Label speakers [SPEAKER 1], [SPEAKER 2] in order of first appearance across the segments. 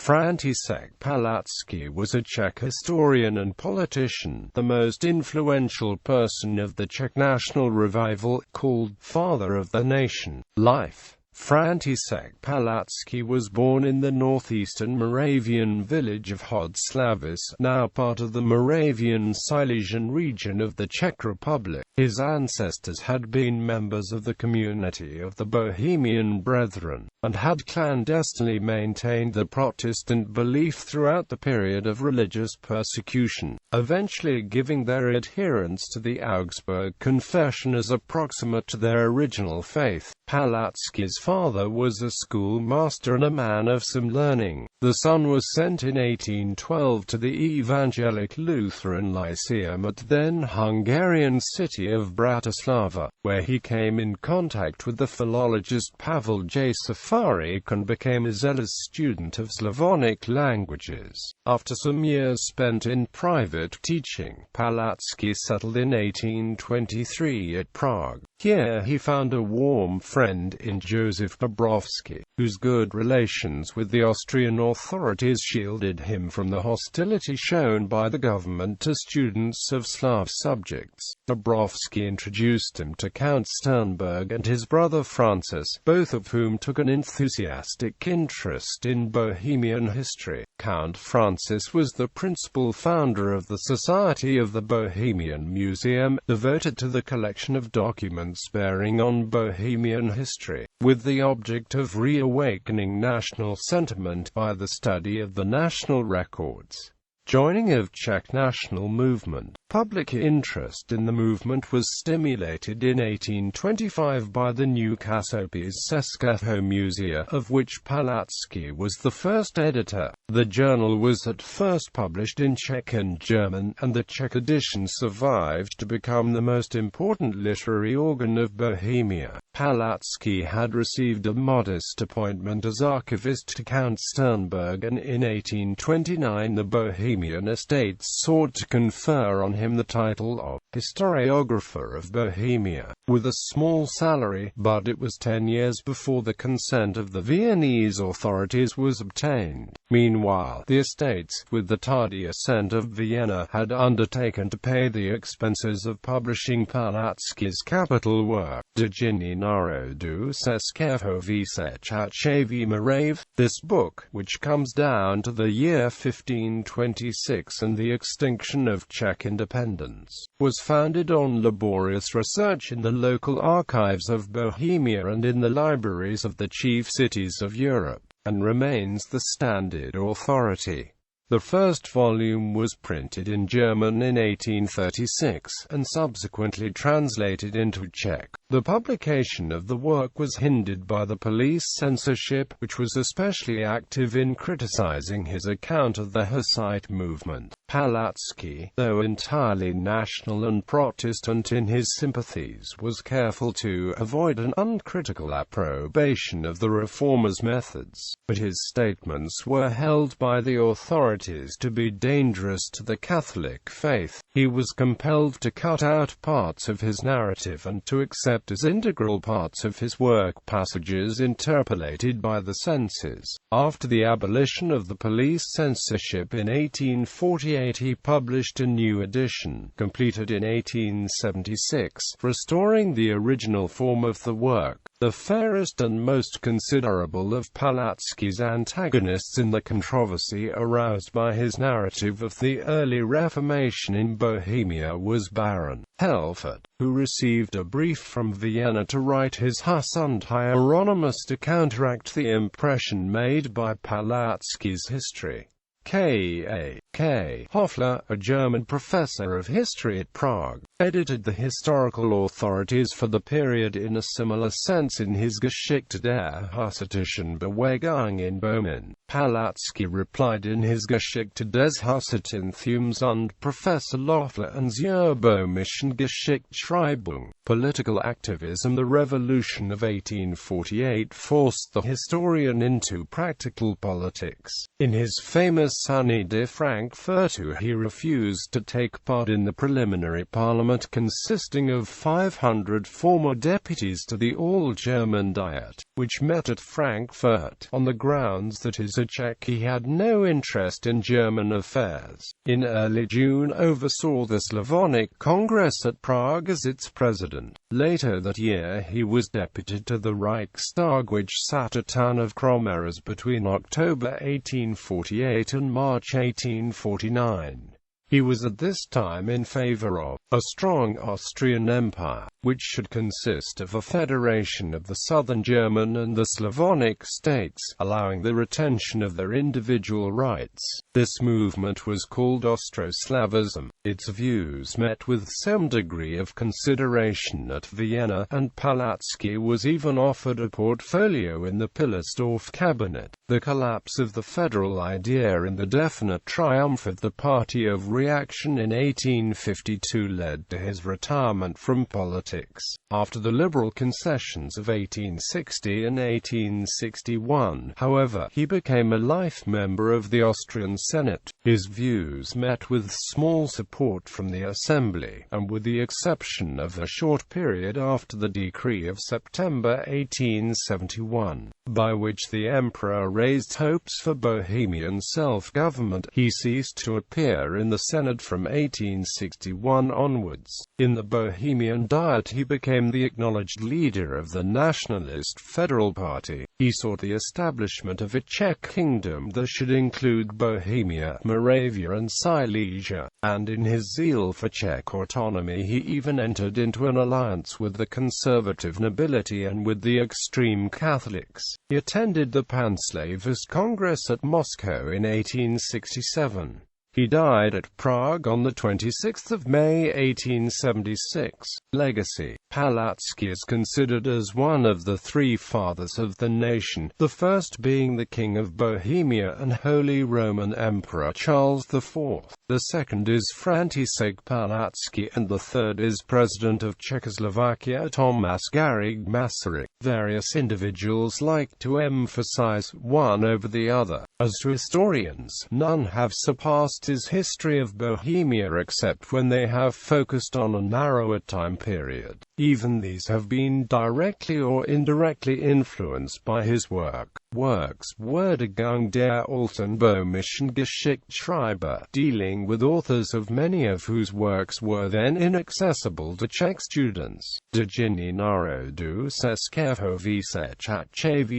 [SPEAKER 1] František Palacký was a Czech historian and politician, the most influential person of the Czech National Revival, called "Father of the Nation." Life. František Palacký was born in the northeastern Moravian village of Hodslavice, now part of the Moravian Silesian region of the Czech Republic. His ancestors had been members of the community of the Bohemian Brethren, and had clandestinely maintained the Protestant belief throughout the period of religious persecution, eventually giving their adherence to the Augsburg Confession as approximate to their original faith. Palacký's father was a schoolmaster and a man of some learning. The son was sent in 1812 to the Evangelic Lutheran Lyceum at the then Hungarian city of Bratislava, where he came in contact with the philologist Pavel J. Safarik and became a zealous student of Slavonic languages. After some years spent in private teaching, Palacký settled in 1823 at Prague. Here he found a warm friend in Josef Bobrovsky, whose good relations with the Austrian authorities shielded him from the hostility shown by the government to students of Slav subjects. Bobrovsky introduced him to Count Sternberg and his brother Francis, both of whom took an enthusiastic interest in Bohemian history. Count Francis was the principal founder of the Society of the Bohemian Museum, devoted to the collection of documents bearing on Bohemian history, with the object of reawakening national sentiment by the study of the national records. Joining of Czech national movement. Public interest in the movement was stimulated in 1825 by the new Časopis Českého muzea, of which Palacký was the first editor. The journal was at first published in Czech and German, and the Czech edition survived to become the most important literary organ of Bohemia. Palacký had received a modest appointment as archivist to Count Sternberg, and in 1829 the Bohemian Estates sought to confer on him the title of historiographer of Bohemia, with a small salary, but it was 10 years before the consent of the Viennese authorities was obtained. Meanwhile, the estates, with the tardy assent of Vienna, had undertaken to pay the expenses of publishing Palacký's capital work, Dějiny národů Českého Vyšetřovací Morav. This book, which comes down to the year 1526 and the extinction of Czech independence, was founded on laborious research in the local archives of Bohemia and in the libraries of the chief cities of Europe, and remains the standard authority. The first volume was printed in German in 1836, and subsequently translated into Czech. The publication of the work was hindered by the police censorship, which was especially active in criticizing his account of the Hussite movement. Palacký, though entirely national and Protestant in his sympathies, was careful to avoid an uncritical approbation of the reformers' methods, but his statements were held by the authorities to be dangerous to the Catholic faith. He was compelled to cut out parts of his narrative and to accept as integral parts of his work passages interpolated by the censors. After the abolition of the police censorship in 1848, he published a new edition, completed in 1876, restoring the original form of the work. The fairest and most considerable of Palacký's antagonists in the controversy aroused by his narrative of the early Reformation in Bohemia was Baron Helfert, who received a brief from Vienna to write his Hussite Hieronymus to counteract the impression made by Palacký's history. K. Hoffler, a German professor of history at Prague, edited the historical authorities for the period in a similar sense in his Geschichte der Hussitischen Bewegung in Böhmen. Palacký replied in his Geschichte des Hussitentums und Professor Loeffler and zur böhmischen Geschichtsschreibung. Political activism. The revolution of 1848 forced the historian into practical politics. In his famous Annie de France Frankfurt. He refused to take part in the preliminary parliament consisting of 500 former deputies to the All-German Diet, which met at Frankfurt, on the grounds that as a Czech he had no interest in German affairs. In early June oversaw the Slavonic Congress at Prague as its president. Later that year he was deputed to the Reichstag, which sat at town of Kroměříž between October 1848 and March 1849. He was at this time in favor of a strong Austrian Empire, which should consist of a federation of the southern German and the Slavonic states, allowing the retention of their individual rights. This movement was called Austro-Slavism. Its views met with some degree of consideration at Vienna, and Palacký was even offered a portfolio in the Pilastorf cabinet. The collapse of the federal idea and the definite triumph of the Party of Reaction in 1852 led to his retirement from politics. After the liberal concessions of 1860 and 1861, however, he became a life member of the Austrian Senate. His views met with small support from the Assembly, and with the exception of a short period after the decree of September 1871, by which the Emperor raised hopes for Bohemian self-government, he ceased to appear in the Senate from 1861 onwards. In the Bohemian Diet he became the acknowledged leader of the Nationalist Federal Party. He sought the establishment of a Czech kingdom that should include Bohemia, Moravia and Silesia, and in his zeal for Czech autonomy he even entered into an alliance with the conservative nobility and with the extreme Catholics. He attended the Panslavist Congress at Moscow in 1867. He died at Prague on 26 May 1876. Legacy. Palacký is considered as one of the three fathers of the nation, the first being the King of Bohemia and Holy Roman Emperor Charles IV. The second is František Palacký, and the third is President of Czechoslovakia Tomáš Garrigue Masaryk. Various individuals like to emphasize one over the other. As to historians, none have surpassed his history of Bohemia except when they have focused on a narrower time period. Even these have been directly or indirectly influenced by his work. Works: Werdegang der alten böhmischen Geschichtsschreiber, dealing with authors of many of whose works were then inaccessible to Czech students. Dějiny národů Českého v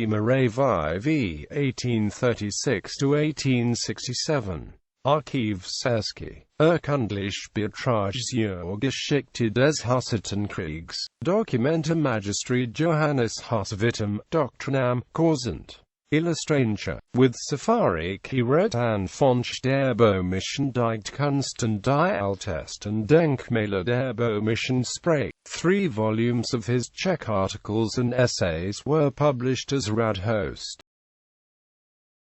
[SPEAKER 1] Moravii, 1836–1867. Archiv Český. Erkundlich Betrachtung Geschichte des Hussitenkriegs. Documenta Magistri Johannes Husvitum, Doctrinam, Causant. Illustrator. With Safari he wrote Anfonch der Böhmischen Dichtkunst und die Ältesten Denkmäler der Böhmischen Sprache. 3 volumes of his Czech articles and essays were published as Radhost.